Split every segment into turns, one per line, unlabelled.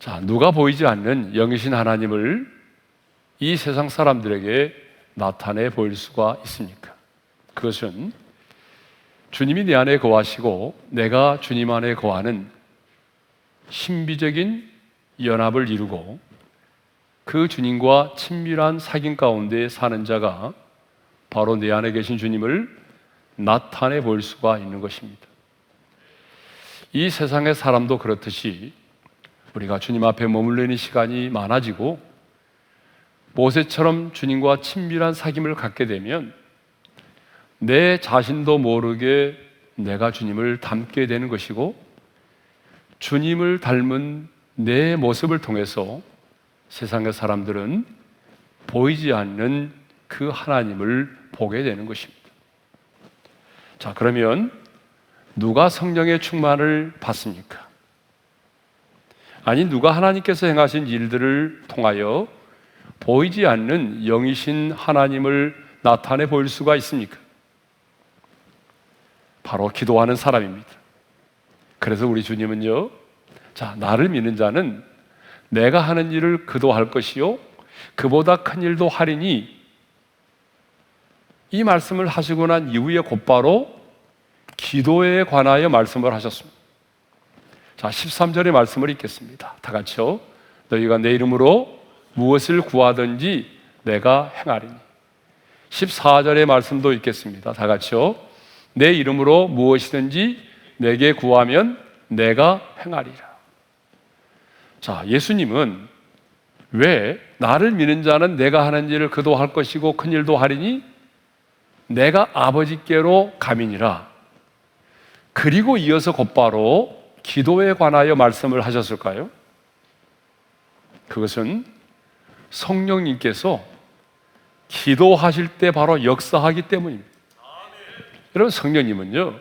자, 누가 보이지 않는 영이신 하나님을 이 세상 사람들에게 나타내 보일 수가 있습니까? 그것은 주님이 내 안에 거하시고 내가 주님 안에 거하는 신비적인 연합을 이루고 그 주님과 친밀한 사귐 가운데 사는 자가 바로 내 안에 계신 주님을 나타내 볼 수가 있는 것입니다. 이 세상의 사람도 그렇듯이 우리가 주님 앞에 머물러 있는 시간이 많아지고 모세처럼 주님과 친밀한 사귐을 갖게 되면 내 자신도 모르게 내가 주님을 닮게 되는 것이고 주님을 닮은 내 모습을 통해서 세상의 사람들은 보이지 않는 그 하나님을 보게 되는 것입니다. 자, 그러면 누가 성령의 충만을 받습니까? 아니, 누가 하나님께서 행하신 일들을 통하여 보이지 않는 영이신 하나님을 나타내 보일 수가 있습니까? 바로 기도하는 사람입니다. 그래서 우리 주님은요, 자, 나를 믿는 자는 내가 하는 일을 그도 할 것이요 그보다 큰 일도 하리니, 이 말씀을 하시고 난 이후에 곧바로 기도에 관하여 말씀을 하셨습니다. 자, 13절의 말씀을 읽겠습니다. 다 같이요. 너희가 내 이름으로 무엇을 구하든지 내가 행하리니. 14절의 말씀도 읽겠습니다. 다 같이요. 내 이름으로 무엇이든지 내게 구하면 내가 행하리라. 자, 예수님은 왜 나를 믿는 자는 내가 하는 일을 그도 할 것이고 큰 일도 하리니 내가 아버지께로 가미니라, 그리고 이어서 곧바로 기도에 관하여 말씀을 하셨을까요? 그것은 성령님께서 기도하실 때 바로 역사하기 때문입니다. 여러분, 성령님은요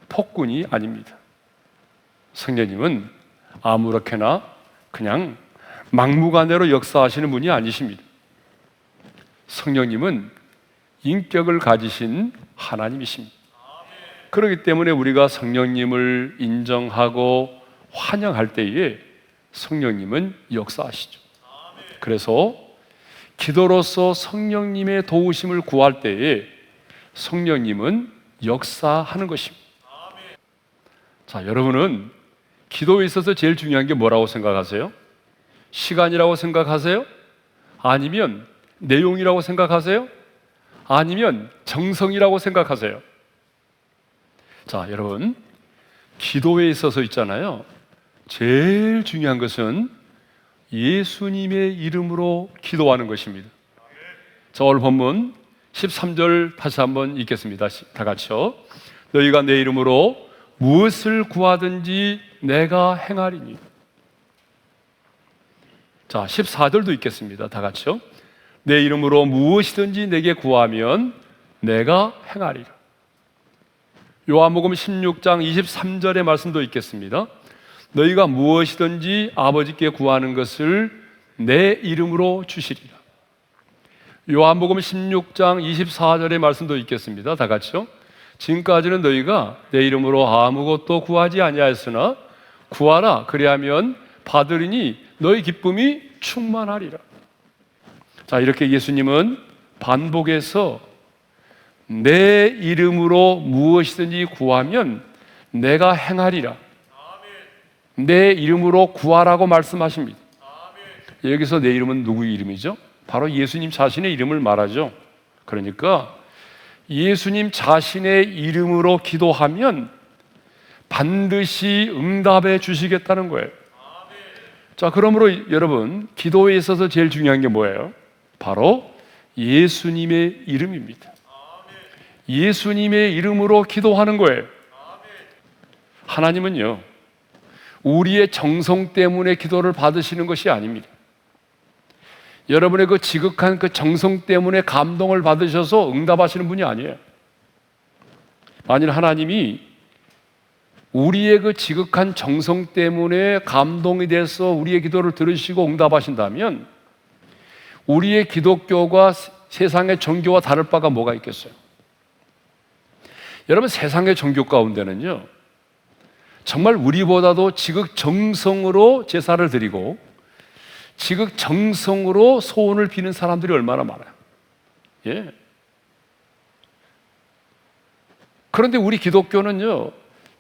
폭군이 아닙니다. 성령님은 아무렇게나 그냥 막무가내로 역사하시는 분이 아니십니다. 성령님은 인격을 가지신 하나님이십니다. 그렇기 때문에 우리가 성령님을 인정하고 환영할 때에 성령님은 역사하시죠. 그래서 기도로서 성령님의 도우심을 구할 때에 성령님은 역사하는 것입니다. 자, 여러분은 기도에 있어서 제일 중요한 게 뭐라고 생각하세요? 시간이라고 생각하세요? 아니면 내용이라고 생각하세요? 아니면 정성이라고 생각하세요? 자, 여러분, 기도에 있어서 있잖아요, 제일 중요한 것은 예수님의 이름으로 기도하는 것입니다. 자, 오늘 본문 13절 다시 한번 읽겠습니다. 다 같이요. 너희가 내 이름으로 무엇을 구하든지 내가 행하리니. 자, 14절도 읽겠습니다. 다 같이요. 내 이름으로 무엇이든지 내게 구하면 내가 행하리라. 요한복음 16장 23절의 말씀도 읽겠습니다. 너희가 무엇이든지 아버지께 구하는 것을 내 이름으로 주시리라. 요한복음 16장 24절의 말씀도 읽겠습니다. 다 같이요. 지금까지는 너희가 내 이름으로 아무것도 구하지 아니하였으나 구하라, 그리하면 받으리니 너희 기쁨이 충만하리라. 자, 이렇게 예수님은 반복해서 내 이름으로 무엇이든지 구하면 내가 행하리라, 내 이름으로 구하라고 말씀하십니다. 여기서 내 이름은 누구의 이름이죠? 바로 예수님 자신의 이름을 말하죠. 그러니까 예수님 자신의 이름으로 기도하면 반드시 응답해 주시겠다는 거예요. 자, 그러므로 여러분, 기도에 있어서 제일 중요한 게 뭐예요? 바로 예수님의 이름입니다. 예수님의 이름으로 기도하는 거예요. 하나님은요, 우리의 정성 때문에 기도를 받으시는 것이 아닙니다. 여러분의 그 지극한 그 정성 때문에 감동을 받으셔서 응답하시는 분이 아니에요. 만일 하나님이 우리의 그 지극한 정성 때문에 감동이 돼서 우리의 기도를 들으시고 응답하신다면 우리의 기독교가 세상의 종교와 다를 바가 뭐가 있겠어요? 여러분, 세상의 종교 가운데는요, 정말 우리보다도 지극정성으로 제사를 드리고 지극정성으로 소원을 비는 사람들이 얼마나 많아요. 예. 그런데 우리 기독교는요,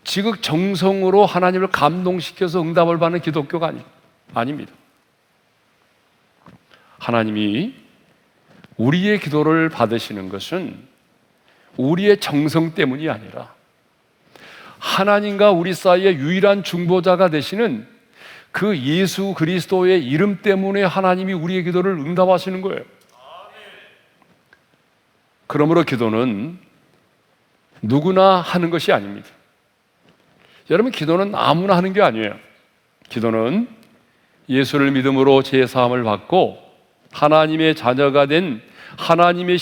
지극정성으로 하나님을 감동시켜서 응답을 받는 기독교가 아닙니다. 하나님이 우리의 기도를 받으시는 것은 우리의 정성 때문이 아니라 하나님과 우리 사이의 유일한 중보자가 되시는 그 예수 그리스도의 이름 때문에 하나님이 우리의 기도를 응답하시는 거예요. 그러므로 기도는 누구나 하는 것이 아닙니다. 여러분, 기도는 아무나 하는 게 아니에요. 기도는 예수를 믿음으로 제사함을 받고 하나님의 자녀가 된 하나님의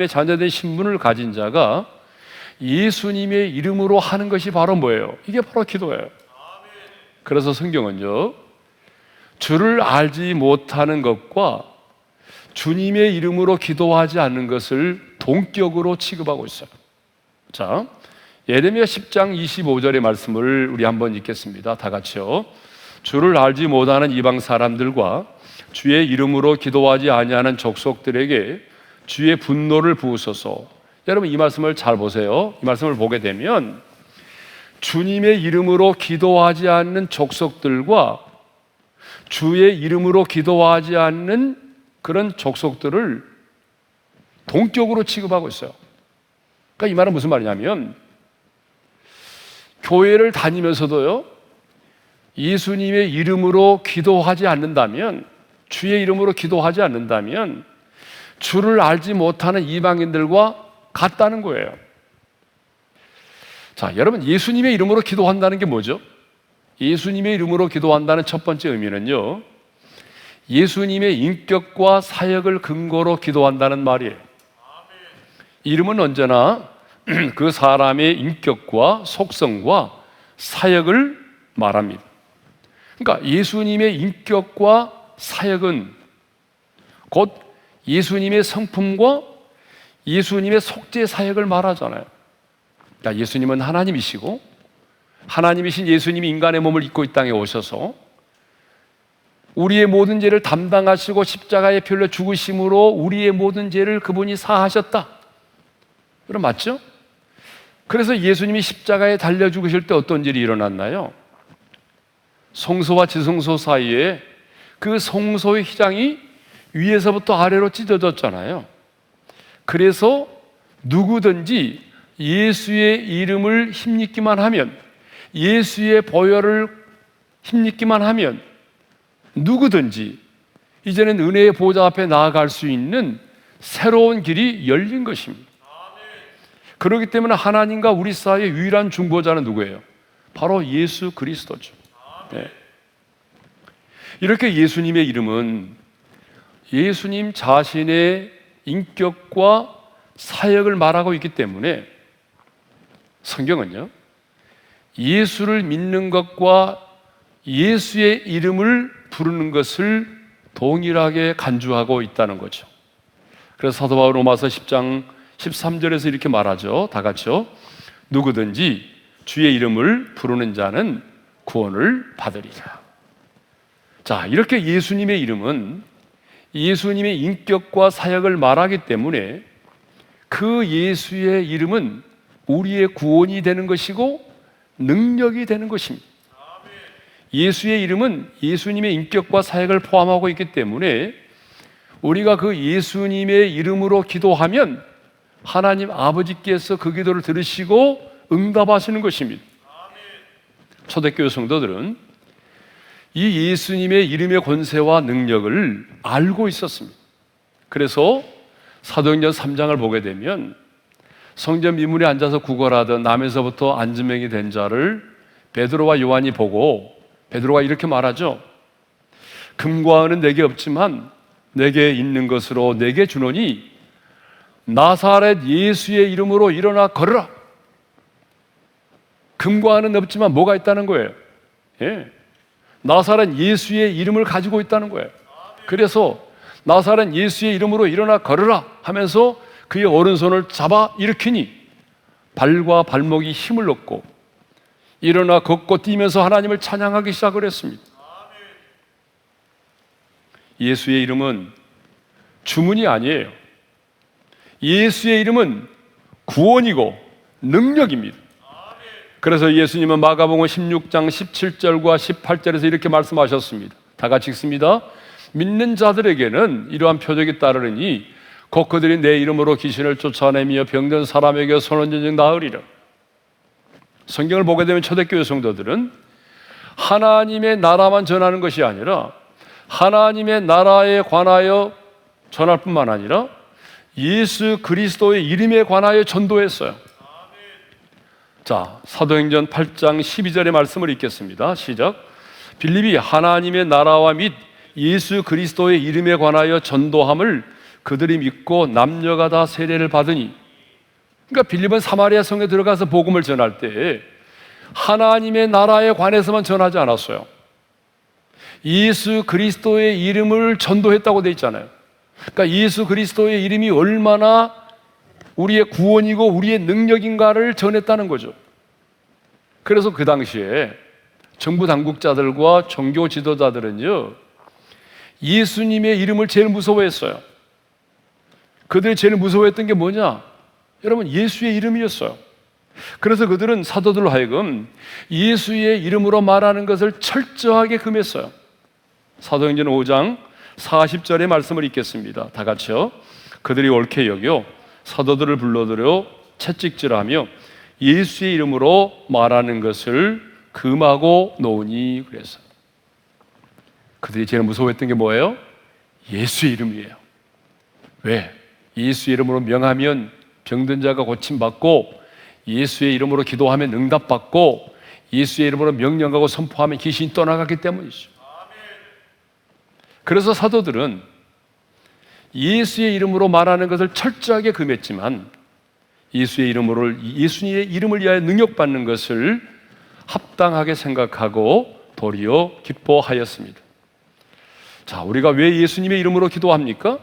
자녀된 신분을 가진 자가 예수님의 이름으로 하는 것이 바로 뭐예요? 이게 바로 기도예요. 그래서 성경은요, 주를 알지 못하는 것과 주님의 이름으로 기도하지 않는 것을 동격으로 취급하고 있어요. 자, 예레미야 10장 25절의 말씀을 우리 한번 읽겠습니다. 다 같이요. 주를 알지 못하는 이방 사람들과 주의 이름으로 기도하지 아니하는 족속들에게 주의 분노를 부으소서. 여러분, 이 말씀을 잘 보세요. 이 말씀을 보게 되면 주님의 이름으로 기도하지 않는 족속들과 주의 이름으로 기도하지 않는 그런 족속들을 동격으로 취급하고 있어요. 그러니까 이 말은 무슨 말이냐면, 교회를 다니면서도요, 예수님의 이름으로 기도하지 않는다면, 주의 이름으로 기도하지 않는다면 주를 알지 못하는 이방인들과 같다는 거예요. 자, 여러분, 예수님의 이름으로 기도한다는 게 뭐죠? 예수님의 이름으로 기도한다는 첫 번째 의미는요, 예수님의 인격과 사역을 근거로 기도한다는 말이에요. 이름은 언제나 그 사람의 인격과 속성과 사역을 말합니다. 그러니까 예수님의 인격과 사역은 곧 예수님의 성품과 예수님의 속죄 사역을 말하잖아요. 그러니까 예수님은 하나님이시고 하나님이신 예수님이 인간의 몸을 입고 이 땅에 오셔서 우리의 모든 죄를 담당하시고 십자가에 피 흘려 죽으심으로 우리의 모든 죄를 그분이 사하셨다. 그럼 맞죠? 그래서 예수님이 십자가에 달려 죽으실 때 어떤 일이 일어났나요? 성소와 지성소 사이에 그 성소의 휘장이 위에서부터 아래로 찢어졌잖아요. 그래서 누구든지 예수의 이름을 힘입기만 하면, 예수의 보혈을 힘입기만 하면 누구든지 이제는 은혜의 보좌 앞에 나아갈 수 있는 새로운 길이 열린 것입니다. 그렇기 때문에 하나님과 우리 사이의 유일한 중보자는 누구예요? 바로 예수 그리스도죠. 네. 이렇게 예수님의 이름은 예수님 자신의 인격과 사역을 말하고 있기 때문에 성경은요, 예수를 믿는 것과 예수의 이름을 부르는 것을 동일하게 간주하고 있다는 거죠. 그래서 사도 바울 로마서 10장 13절에서 이렇게 말하죠. 다 같이요. 누구든지 주의 이름을 부르는 자는 구원을 받으리라. 자, 이렇게 예수님의 이름은 예수님의 인격과 사역을 말하기 때문에 그 예수의 이름은 우리의 구원이 되는 것이고 능력이 되는 것입니다. 예수의 이름은 예수님의 인격과 사역을 포함하고 있기 때문에 우리가 그 예수님의 이름으로 기도하면 하나님 아버지께서 그 기도를 들으시고 응답하시는 것입니다. 초대교회 성도들은 이 예수님의 이름의 권세와 능력을 알고 있었습니다. 그래서 사도행전 3장을 보게 되면 성전 미문에 앉아서 구걸하던 남에서부터 안진병이 된 자를 베드로와 요한이 보고 베드로가 이렇게 말하죠. 금과 은은 내게 없지만 내게 있는 것으로 내게 주노니 나사렛 예수의 이름으로 일어나 걸으라. 금과 은은 없지만 뭐가 있다는 거예요? 예. 나사렛 예수의 이름을 가지고 있다는 거예요. 그래서 나사렛 예수의 이름으로 일어나 걸으라 하면서 그의 오른손을 잡아 일으키니 발과 발목이 힘을 얻고 일어나 걷고 뛰면서 하나님을 찬양하기 시작을 했습니다. 예수의 이름은 주문이 아니에요. 예수의 이름은 구원이고 능력입니다. 그래서 예수님은 마가복음 16장 17절과 18절에서 이렇게 말씀하셨습니다. 다 같이 읽습니다. 믿는 자들에게는 이러한 표적이 따르니 곧 그들이 내 이름으로 귀신을 쫓아내며 병든 사람에게 손을 얹은 나으리라. 성경을 보게 되면 초대교회 성도들은 하나님의 나라만 전하는 것이 아니라 하나님의 나라에 관하여 전할 뿐만 아니라 예수 그리스도의 이름에 관하여 전도했어요. 자, 사도행전 8장 12절의 말씀을 읽겠습니다. 시작. 빌립이 하나님의 나라와 및 예수 그리스도의 이름에 관하여 전도함을 그들이 믿고 남녀가 다 세례를 받으니. 그러니까 빌립은 사마리아 성에 들어가서 복음을 전할 때 하나님의 나라에 관해서만 전하지 않았어요. 예수 그리스도의 이름을 전도했다고 되어 있잖아요. 그러니까 예수 그리스도의 이름이 얼마나 우리의 구원이고 우리의 능력인가를 전했다는 거죠. 그래서 그 당시에 정부 당국자들과 종교 지도자들은요, 예수님의 이름을 제일 무서워했어요. 그들이 제일 무서워했던 게 뭐냐? 여러분, 예수의 이름이었어요. 그래서 그들은 사도들로 하여금 예수의 이름으로 말하는 것을 철저하게 금했어요. 사도행전 5장 40절의 말씀을 읽겠습니다. 다 같이요. 그들이 옳게 여겨 사도들을 불러들여 채찍질하며 예수의 이름으로 말하는 것을 금하고 놓으니. 그래서 그들이 제일 무서워했던 게 뭐예요? 예수의 이름이에요. 왜? 예수의 이름으로 명하면 병든 자가 고침받고, 예수의 이름으로 기도하면 응답받고, 예수의 이름으로 명령하고 선포하면 귀신이 떠나가기 때문이죠. 그래서 사도들은 예수의 이름으로 말하는 것을 철저하게 금했지만 예수님의 이름을 위하여 능력받는 것을 합당하게 생각하고 도리어 기뻐하였습니다. 자, 우리가 왜 예수님의 이름으로 기도합니까?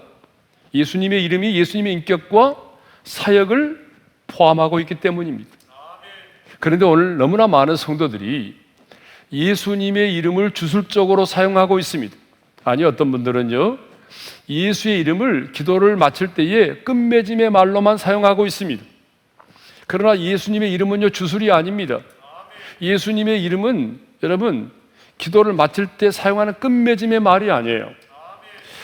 예수님의 이름이 예수님의 인격과 사역을 포함하고 있기 때문입니다. 그런데 오늘 너무나 많은 성도들이 예수님의 이름을 주술적으로 사용하고 있습니다. 아니, 어떤 분들은요, 예수의 이름을 기도를 마칠 때에 끝맺음의 말로만 사용하고 있습니다. 그러나 예수님의 이름은요, 주술이 아닙니다. 예수님의 이름은 여러분, 기도를 마칠 때 사용하는 끝맺음의 말이 아니에요.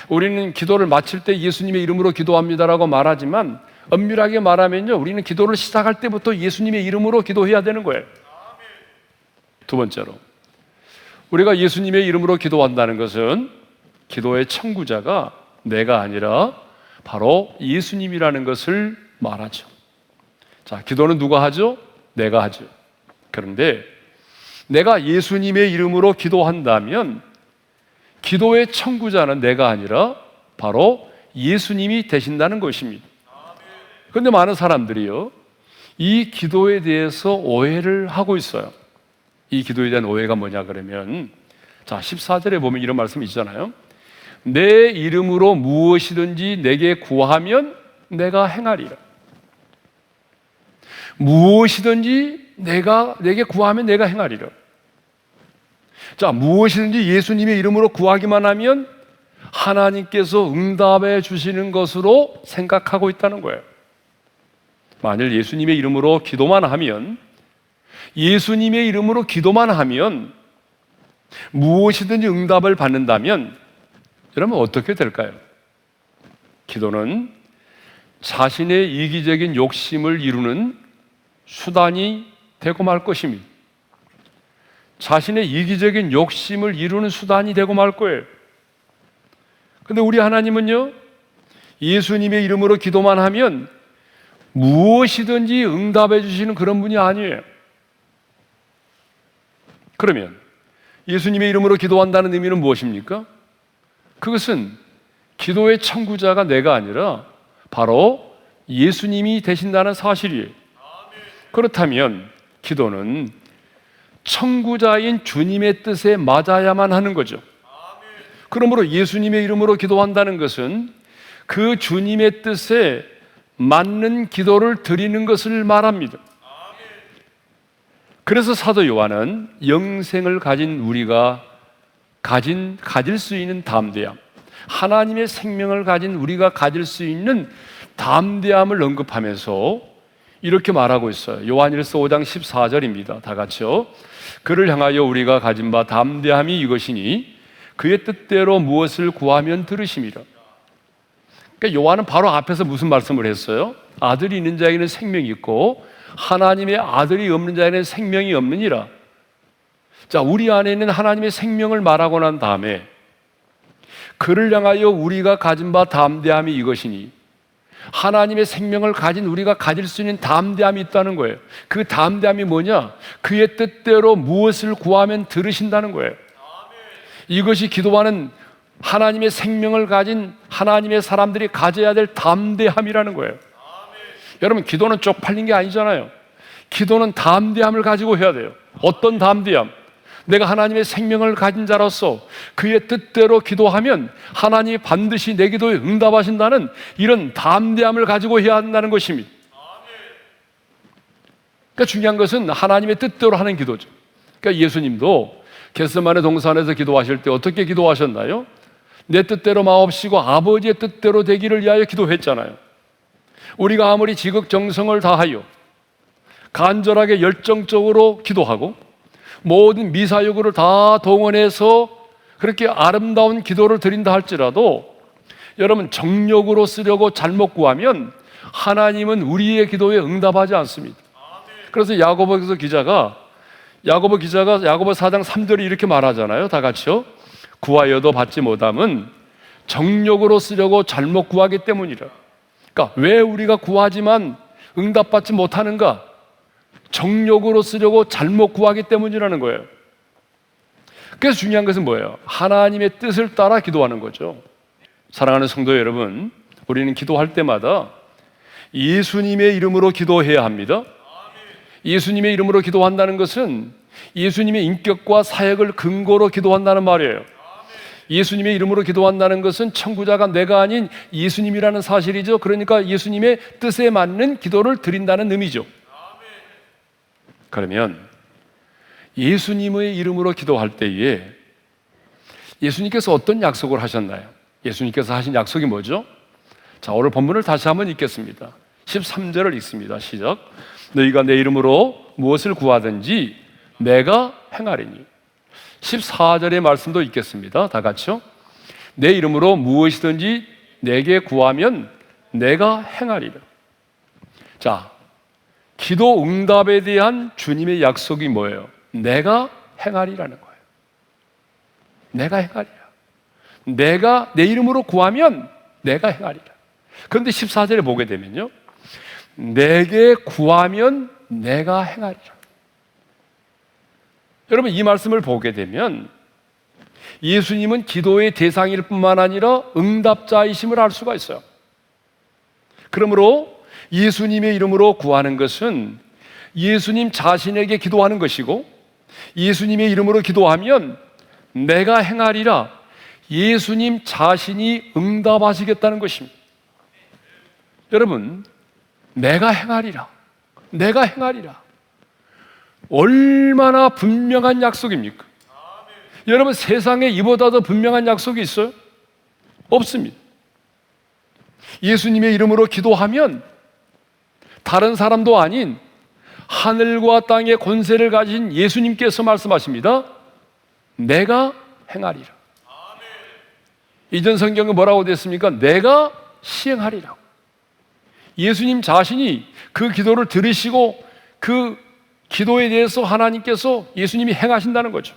우리는 기도를 마칠 때 예수님의 이름으로 기도합니다라고 말하지만 엄밀하게 말하면요, 우리는 기도를 시작할 때부터 예수님의 이름으로 기도해야 되는 거예요. 두 번째로, 우리가 예수님의 이름으로 기도한다는 것은 기도의 청구자가 내가 아니라 바로 예수님이라는 것을 말하죠. 자, 기도는 누가 하죠? 내가 하죠. 그런데 내가 예수님의 이름으로 기도한다면 기도의 청구자는 내가 아니라 바로 예수님이 되신다는 것입니다. 그런데 많은 사람들이요, 이 기도에 대해서 오해를 하고 있어요. 이 기도에 대한 오해가 뭐냐 그러면, 자, 14절에 보면 이런 말씀이 있잖아요. 내 이름으로 무엇이든지 내게 구하면 내가 행하리라. 무엇이든지 내게 구하면 내가 행하리라. 자, 무엇이든지 예수님의 이름으로 구하기만 하면 하나님께서 응답해 주시는 것으로 생각하고 있다는 거예요. 만일 예수님의 이름으로 기도만 하면, 예수님의 이름으로 기도만 하면 무엇이든지 응답을 받는다면 여러분 어떻게 될까요? 기도는 자신의 이기적인 욕심을 이루는 수단이 되고 말 것입니다. 자신의 이기적인 욕심을 이루는 수단이 되고 말 거예요. 그런데 우리 하나님은요, 예수님의 이름으로 기도만 하면 무엇이든지 응답해 주시는 그런 분이 아니에요. 그러면 예수님의 이름으로 기도한다는 의미는 무엇입니까? 그것은 기도의 청구자가 내가 아니라 바로 예수님이 되신다는 사실이에요. 그렇다면 기도는 청구자인 주님의 뜻에 맞아야만 하는 거죠. 그러므로 예수님의 이름으로 기도한다는 것은 그 주님의 뜻에 맞는 기도를 드리는 것을 말합니다. 그래서 사도 요한은 영생을 가진 우리가 가질 수 있는 담대함, 하나님의 생명을 가진 우리가 가질 수 있는 담대함을 언급하면서 이렇게 말하고 있어요. 요한일서 5장 14절입니다. 다 같이요. 그를 향하여 우리가 가진 바 담대함이 이것이니 그의 뜻대로 무엇을 구하면 들으심이라. 그러니까 요한은 바로 앞에서 무슨 말씀을 했어요? 아들이 있는 자에게는 생명이 있고 하나님의 아들이 없는 자에게는 생명이 없느니라. 자, 우리 안에 있는 하나님의 생명을 말하고 난 다음에 그를 향하여 우리가 가진 바 담대함이 이것이니, 하나님의 생명을 가진 우리가 가질 수 있는 담대함이 있다는 거예요. 그 담대함이 뭐냐? 그의 뜻대로 무엇을 구하면 들으신다는 거예요. 이것이 기도하는 하나님의 생명을 가진 하나님의 사람들이 가져야 될 담대함이라는 거예요. 여러분, 기도는 쪽팔린 게 아니잖아요. 기도는 담대함을 가지고 해야 돼요. 어떤 담대함? 내가 하나님의 생명을 가진 자로서 그의 뜻대로 기도하면 하나님이 반드시 내 기도에 응답하신다는 이런 담대함을 가지고 해야 한다는 것입니다. 그러니까 중요한 것은 하나님의 뜻대로 하는 기도죠. 그러니까 예수님도 겟세마네 동산에서 기도하실 때 어떻게 기도하셨나요? 내 뜻대로 마옵시고 아버지의 뜻대로 되기를 위하여 기도했잖아요. 우리가 아무리 지극정성을 다하여 간절하게 열정적으로 기도하고 모든 미사여구를 다 동원해서 그렇게 아름다운 기도를 드린다 할지라도 여러분, 정력으로 쓰려고 잘못 구하면 하나님은 우리의 기도에 응답하지 않습니다. 그래서 야고보 기자가 야고보 4장 3절에 이렇게 말하잖아요. 다 같이요. 구하여도 받지 못함은 정력으로 쓰려고 잘못 구하기 때문이라. 그러니까 왜 우리가 구하지만 응답받지 못하는가? 정력으로 쓰려고 잘못 구하기 때문이라는 거예요. 그래서 중요한 것은 뭐예요? 하나님의 뜻을 따라 기도하는 거죠. 사랑하는 성도 여러분, 우리는 기도할 때마다 예수님의 이름으로 기도해야 합니다. 예수님의 이름으로 기도한다는 것은 예수님의 인격과 사역을 근거로 기도한다는 말이에요. 예수님의 이름으로 기도한다는 것은 청구자가 내가 아닌 예수님이라는 사실이죠. 그러니까 예수님의 뜻에 맞는 기도를 드린다는 의미죠. 그러면 예수님의 이름으로 기도할 때에 예수님께서 어떤 약속을 하셨나요? 예수님께서 하신 약속이 뭐죠? 자, 오늘 본문을 다시 한번 읽겠습니다. 13절을 읽습니다. 시작. 너희가 내 이름으로 무엇을 구하든지 내가 행하리니. 14절의 말씀도 읽겠습니다. 다 같이요. 내 이름으로 무엇이든지 내게 구하면 내가 행하리라. 자, 기도 응답에 대한 주님의 약속이 뭐예요? 내가 행하리라는 거예요. 내가 행하리라. 내가 내 이름으로 구하면 내가 행하리라. 그런데 14절에 보게 되면요, 내게 구하면 내가 행하리라. 여러분, 이 말씀을 보게 되면 예수님은 기도의 대상일 뿐만 아니라 응답자이심을 알 수가 있어요. 그러므로 예수님의 이름으로 구하는 것은 예수님 자신에게 기도하는 것이고, 예수님의 이름으로 기도하면 내가 행하리라, 예수님 자신이 응답하시겠다는 것입니다. 여러분, 내가 행하리라, 내가 행하리라, 얼마나 분명한 약속입니까? 여러분, 세상에 이보다 더 분명한 약속이 있어요? 없습니다. 예수님의 이름으로 기도하면 다른 사람도 아닌 하늘과 땅의 권세를 가진 예수님께서 말씀하십니다. 내가 행하리라. 이전 성경에 뭐라고 됐습니까? 내가 시행하리라. 예수님 자신이 그 기도를 들으시고 그 기도에 대해서 하나님께서 예수님이 행하신다는 거죠.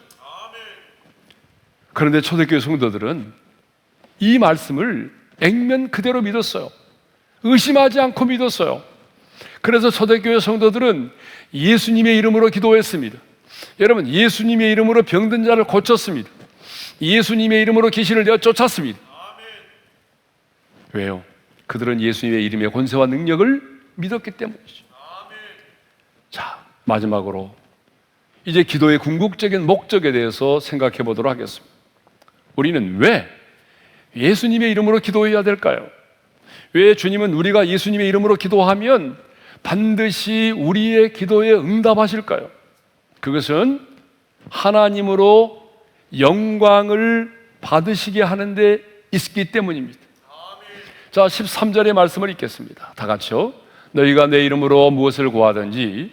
그런데 초대교회 성도들은 이 말씀을 액면 그대로 믿었어요. 의심하지 않고 믿었어요. 그래서 초대교회 성도들은 예수님의 이름으로 기도했습니다. 여러분, 예수님의 이름으로 병든 자를 고쳤습니다. 예수님의 이름으로 귀신을 내쫓았습니다. 왜요? 그들은 예수님의 이름의 권세와 능력을 믿었기 때문이죠. 자, 마지막으로 이제 기도의 궁극적인 목적에 대해서 생각해 보도록 하겠습니다. 우리는 왜 예수님의 이름으로 기도해야 될까요? 왜 주님은 우리가 예수님의 이름으로 기도하면 반드시 우리의 기도에 응답하실까요? 그것은 하나님으로 영광을 받으시게 하는 데 있기 때문입니다. 자, 13절의 말씀을 읽겠습니다. 다 같이요. 너희가 내 이름으로 무엇을 구하든지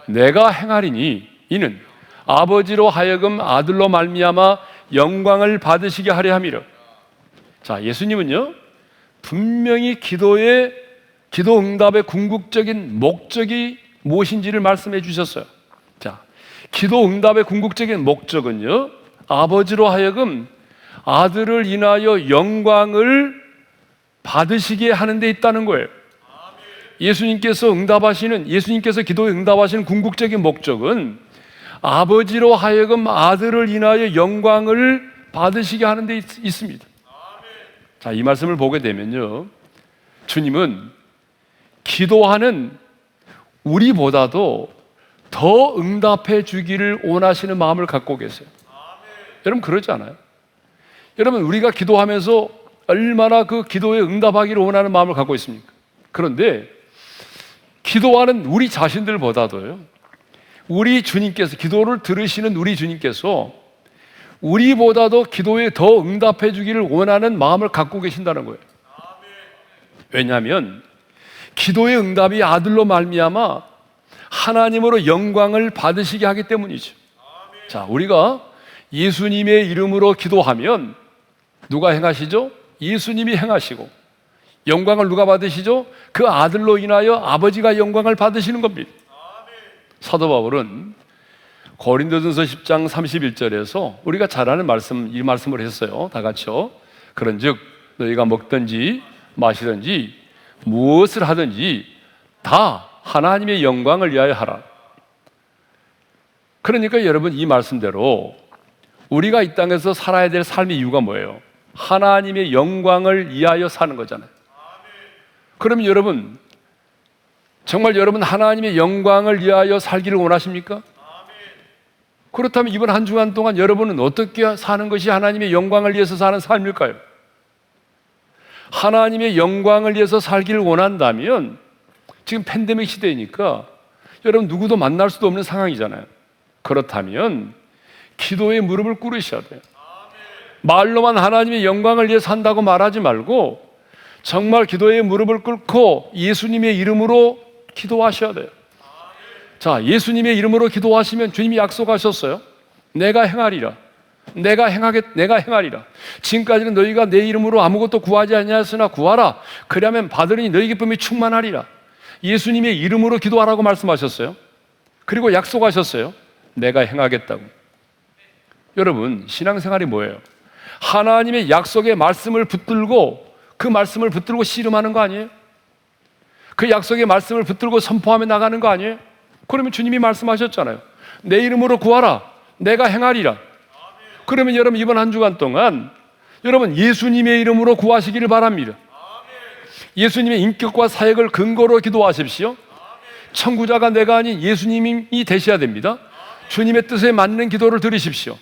내가 행하리니 이는 아버지로 하여금 아들로 말미암아 영광을 받으시게 하려 함이라. 자, 예수님은요 분명히 기도 응답의 궁극적인 목적이 무엇인지를 말씀해 주셨어요. 자, 기도 응답의 궁극적인 목적은요 아버지로 하여금 아들을 인하여 영광을 받으시게 하는 데 있다는 거예요. 예수님께서 기도에 응답하시는 궁극적인 목적은 아버지로 하여금 아들을 인하여 영광을 받으시게 하는 데 있습니다. 자, 이 말씀을 보게 되면요 주님은 기도하는 우리보다도 더 응답해 주기를 원하시는 마음을 갖고 계세요. 여러분 그러지 않아요? 여러분 우리가 기도하면서 얼마나 그 기도에 응답하기를 원하는 마음을 갖고 있습니까? 그런데 기도하는 우리 자신들보다도요 우리 주님께서, 기도를 들으시는 우리 주님께서 우리보다도 기도에 더 응답해 주기를 원하는 마음을 갖고 계신다는 거예요. 왜냐하면 기도의 응답이 아들로 말미암아 하나님으로 영광을 받으시게 하기 때문이죠. 자, 우리가 예수님의 이름으로 기도하면 누가 행하시죠? 예수님이 행하시고, 영광을 누가 받으시죠? 그 아들로 인하여 아버지가 영광을 받으시는 겁니다. 사도 바울은 고린도전서 10장 31절에서 우리가 잘 아는 말씀, 이 말씀을 했어요. 다 같이요. 그런즉 너희가 먹든지 마시든지 무엇을 하든지 다 하나님의 영광을 위하여 하라. 그러니까 여러분 이 말씀대로 우리가 이 땅에서 살아야 될 삶의 이유가 뭐예요? 하나님의 영광을 위하여 사는 거잖아요. 그러면 여러분 정말 여러분 하나님의 영광을 위하여 살기를 원하십니까? 그렇다면 이번 한 주간 동안 여러분은 어떻게 사는 것이 하나님의 영광을 위해서 사는 삶일까요? 하나님의 영광을 위해서 살기를 원한다면 지금 팬데믹 시대이니까 여러분 누구도 만날 수도 없는 상황이잖아요. 그렇다면 기도에 무릎을 꿇으셔야 돼요. 말로만 하나님의 영광을 위해서 산다고 말하지 말고 정말 기도에 무릎을 꿇고 예수님의 이름으로 기도하셔야 돼요. 자, 예수님의 이름으로 기도하시면 주님이 약속하셨어요. 내가 행하리라. 내가 행하리라. 지금까지는 너희가 내 이름으로 아무것도 구하지 아니하였으나 구하라. 그리하면 받으리니 너희 기쁨이 충만하리라. 예수님의 이름으로 기도하라고 말씀하셨어요. 그리고 약속하셨어요. 내가 행하겠다고. 여러분, 신앙생활이 뭐예요? 하나님의 약속의 말씀을 붙들고 그 말씀을 붙들고 씨름하는 거 아니에요? 그 약속의 말씀을 붙들고 선포하며 나가는 거 아니에요? 그러면 주님이 말씀하셨잖아요. 내 이름으로 구하라. 내가 행하리라. 그러면 여러분 이번 한 주간 동안 여러분 예수님의 이름으로 구하시기를 바랍니다. 예수님의 인격과 사역을 근거로 기도하십시오. 청구자가 내가 아닌 예수님이 되셔야 됩니다. 주님의 뜻에 맞는 기도를 들으십시오.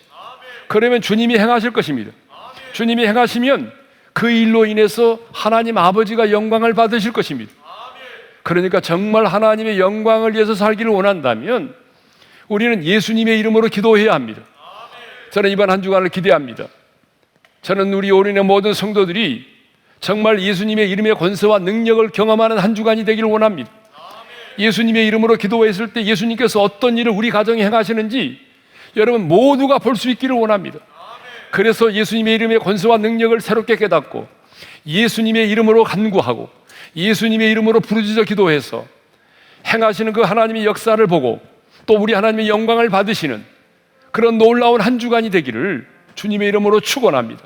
그러면 주님이 행하실 것입니다. 주님이 행하시면 그 일로 인해서 하나님 아버지가 영광을 받으실 것입니다. 그러니까 정말 하나님의 영광을 위해서 살기를 원한다면 우리는 예수님의 이름으로 기도해야 합니다. 저는 이번 한 주간을 기대합니다. 저는 우리 올인의 모든 성도들이 정말 예수님의 이름의 권세와 능력을 경험하는 한 주간이 되기를 원합니다. 예수님의 이름으로 기도했을 때 예수님께서 어떤 일을 우리 가정에 행하시는지 여러분 모두가 볼 수 있기를 원합니다. 그래서 예수님의 이름의 권세와 능력을 새롭게 깨닫고 예수님의 이름으로 간구하고 예수님의 이름으로 부르짖어 기도해서 행하시는 그 하나님의 역사를 보고 또 우리 하나님의 영광을 받으시는 그런 놀라운 한 주간이 되기를 주님의 이름으로 축원합니다.